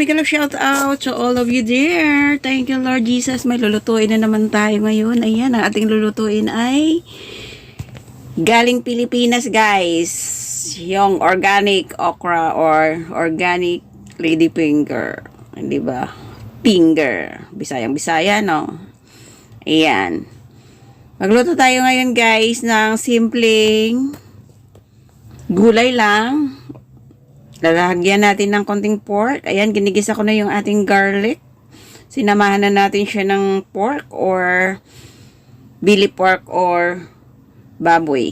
big love shout out to all of you there. Thank you Lord Jesus. May lulutuin na naman tayo ngayon. Ayan, ang ating lulutuin ay galing Pilipinas guys. Yung organic okra or organic ladyfinger. Hindi ba? Finger. Bisayang-bisaya, no? Ayan. Magluto tayo ngayon guys ng simpleng gulay lang. Lalagyan natin ng konting pork. Ayan, ginigisa ko na yung ating garlic. Sinamahan na natin siya ng pork or belly pork or baboy.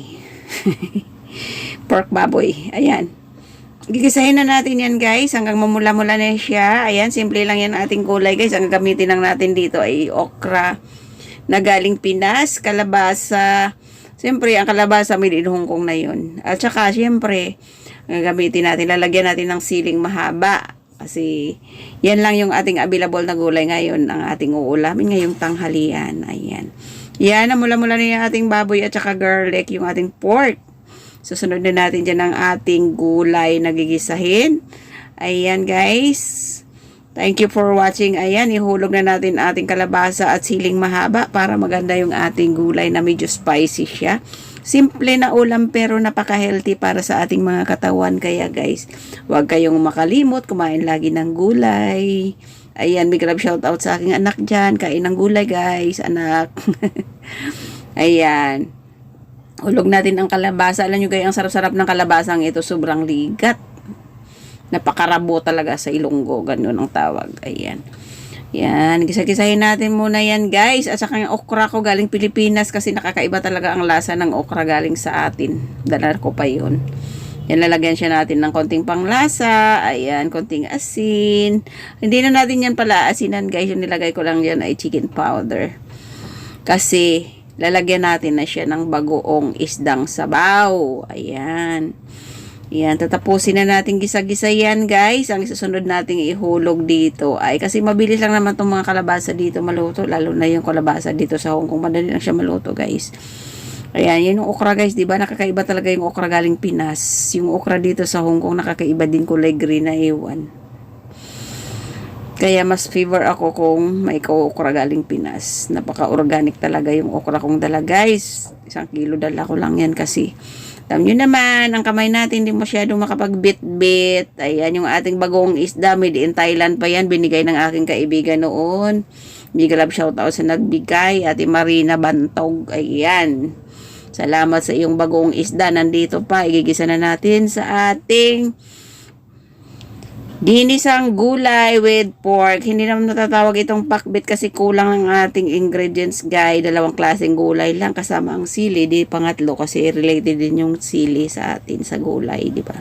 Pork baboy. Ayan. Gigisahin na natin yan guys hanggang mamula-mula na siya. Ayan, simple lang yan ating gulay guys. Ang gagamitin lang natin dito ay okra na galing Pinas, kalabasa. Siyempre, ang kalabasa made in Hong Kong na yun. At saka, siyempre, gagamitin natin, lalagyan natin ng siling mahaba. Kasi, yan lang yung ating available na gulay ngayon, ang ating uulamin ngayong tanghalian. Ayan. Yan, mula-mula na yung ating baboy at saka garlic, yung ating pork. Susunod na natin dyan ang ating gulay na gigisahin. Ayan, guys. Thank you for watching. Ayan, ihulog na natin ating kalabasa at siling mahaba para maganda yung ating gulay na medyo spicy siya. Simple na ulam pero napaka-healthy para sa ating mga katawan. Kaya guys, huwag kayong makalimot, kumain lagi ng gulay. Ayan, big love shout out sa aking anak dyan. Kain ng gulay guys, anak. Ayan. Hulog natin ang kalabasa. Alam nyo guys, ang sarap-sarap ng kalabasang ito. Sobrang ligat. Napakarabo talaga sa Ilonggo. Ganun ang tawag. Ayan. Yan, gisa-gisahin natin muna yan guys. At saka yung okra ko galing Pilipinas kasi nakakaiba talaga ang lasa ng okra galing sa atin. Dala ko pa yun. Yan, lalagyan siya natin ng konting panglasa. Ayan, konting asin. Hindi na natin yan pala asinan guys. Yung nilagay ko lang yan ay chicken powder. Kasi lalagyan natin na siya ng bagoong isdang sabaw. Ayan. Yan, tatapusin na natin gisa-gisa yan guys. Ang susunod nating ihulog dito ay kasi mabilis lang naman itong mga kalabasa dito maluto. Lalo na yung kalabasa dito sa Hong Kong. Madali lang siya maluto guys. Ayan, yan yung okra guys. Diba nakakaiba talaga yung okra galing Pinas. Yung okra dito sa Hong Kong nakakaiba din kulay green na ewan. Kaya mas favor ako kung may okra galing Pinas. Napaka-organic talaga yung okra kong dala guys. 1 kilo dala ko lang yan kasi alam nyo naman, ang kamay natin hindi masyadong makapag-bit-bit. Ayan, yung ating bagong isda, made in Thailand pa yan. Binigay ng aking kaibigan noon. Big love shoutout sa nagbigay. Ate Marina Bantog. Ayan. Salamat sa iyong bagong isda. Nandito pa. Igigisa na natin sa ating ginisang gulay with pork. Hindi naman natatawag itong pakbit kasi kulang ang ating ingredients guys. 2 klaseng gulay lang kasama ang sili. Di pangatlo kasi related din yung sili sa atin sa gulay, di ba?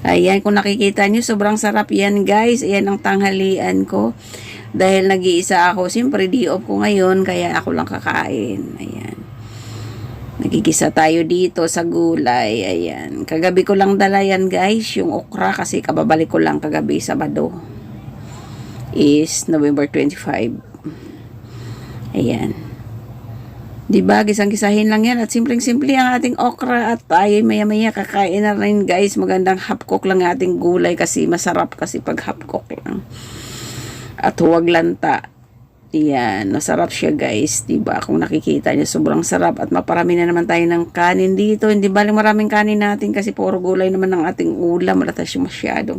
Ayan, kung nakikita nyo, sobrang sarap yan guys. Ayan ang tanghalian ko. Dahil nag-iisa ako, siyempre di off ko ngayon, kaya ako lang kakain. Ayan. Nagigisa tayo dito sa gulay. Ayan. Kagabi ko lang dala yan guys. Yung okra kasi kababalik ko lang kagabi Sabado. Is November 25. Ayan. Diba? Gisang-gisahin lang yan. At simpleng-simple ang ating okra. At tayo maya-maya kakain na rin guys. Magandang half cook lang ating gulay. Kasi masarap kasi pag half cook lang. At huwag lanta. Yan, masarap siya guys, diba? Kung nakikita niyo, sobrang sarap at maparami na naman tayo ng kanin dito. Hindi bali maraming kanin natin kasi puro gulay naman ng ating ulam. Malatas siya masyadong.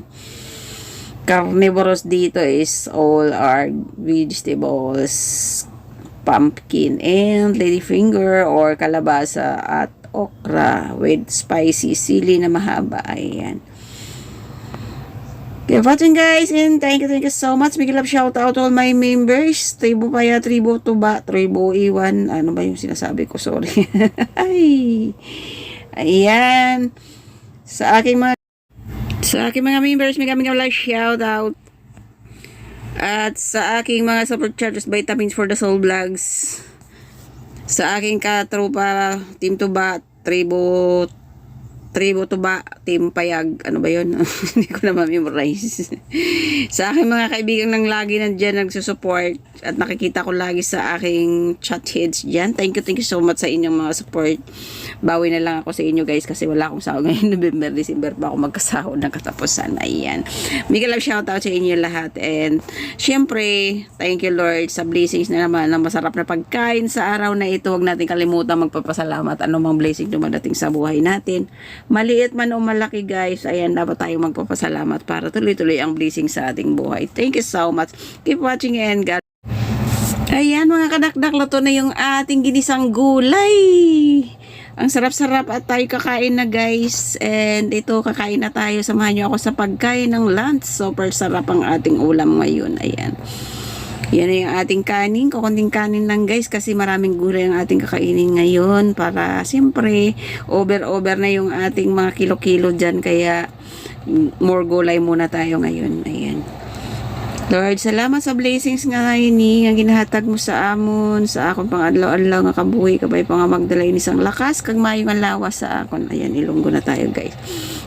Carnivorous dito is all our vegetables, pumpkin and ladyfinger or kalabasa at okra with spicy sili na mahaba. Ayan. Keep watching guys and thank you so much. Big love shout out all my members. Tribo Paya, Tribo Tuba, Tribo Iwan. Ano ba yung sinasabi ko? Sorry. Ay. Ayan. Sa aking mga members, may kami like shout out. At sa aking mga support charges, vitamins for the soul vlogs. Sa aking katropa, Team Tuba, Tribo Tribo to ba? Team Payag. Ano ba yun? Hindi ko na ma-memorize. Sa aking mga kaibigan nang lagi nandyan nagsusupport at nakikita ko lagi sa aking chat heads dyan. Thank you so much sa inyong mga support. Bawi na lang ako sa inyo guys kasi wala akong sahod ngayon. November, December pa ako magkasahod ng katapusan. Ayan. Mega love shoutout sa inyo lahat. And syempre, thank you Lord sa blessings na naman na masarap na pagkain sa araw na ito. Huwag natin kalimutan magpapasalamat anumang blessing dumadating sa buhay natin. Maliit man o malaki guys, ayan, dapat tayong magpapasalamat para tuloy-tuloy ang blessing sa ating buhay. Thank you so much. Keep watching and God. Ayan mga kadakdak, luto na yung ating ginisang gulay. Ang sarap-sarap at tayo kakain na guys. And ito, kakain na tayo. Samahan nyo ako sa pagkain ng lunch. Super sarap ang ating ulam ngayon. Ayan. Yan na yung ating kanin. Kukunting kanin lang guys kasi maraming gulay ang ating kakainin ngayon para siyempre over na yung ating mga kilo-kilo dyan kaya more gulay muna tayo ngayon. Ayan. Lord, salamat sa blessings nga ini nga ginahatag mo sa amon, sa akong pang-adlaw-adlaw nga kabuhi kabay pa nga magdalay isang lakas kag maayo nga lawas sa akon. Ayan, ilunggo na tayo guys.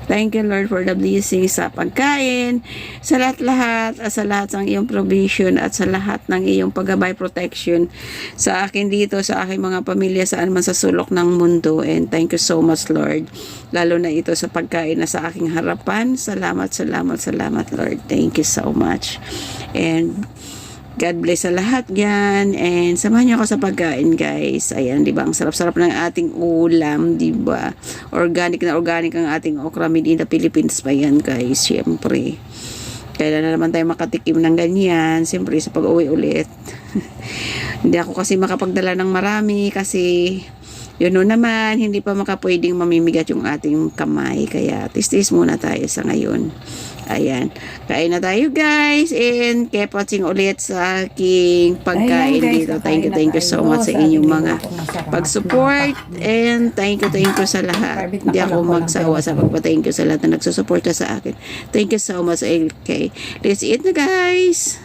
Thank you Lord for the blessings sa pagkain, sa lahat-lahat, sa lahat ng iyong provision at sa lahat ng iyong paggabay protection sa akin dito, sa aking mga pamilya saan man sa sulok ng mundo. And thank you so much Lord. Lalo na ito sa pagkain na sa aking harapan. Salamat Lord. Thank you so much. And God bless sa lahat yan. And samahan niyo ako sa pagkain guys. Ayan, di ba? Ang sarap-sarap ng ating ulam, di ba? Organic na organic ang ating okra made in the Philippines pa yan guys. Siyempre. Kailan na naman tayo makatikim ng ganyan. Siyempre sa pag-uwi ulit. Hindi ako kasi makapagdala ng marami kasi yun naman, hindi pa makapwedeng mamimigat yung ating kamay. Kaya tis-tis muna tayo sa ngayon. Ayan. Kain na tayo guys. And keep watching ulit sa aking pagkain dito. Thank you so much sa inyong mga pag-support. And thank you sa lahat. Hindi ako magsawa sa pagpa-thank you sa lahat na nagsusuporta sa akin. Thank you so much. Okay. Let's eat na guys.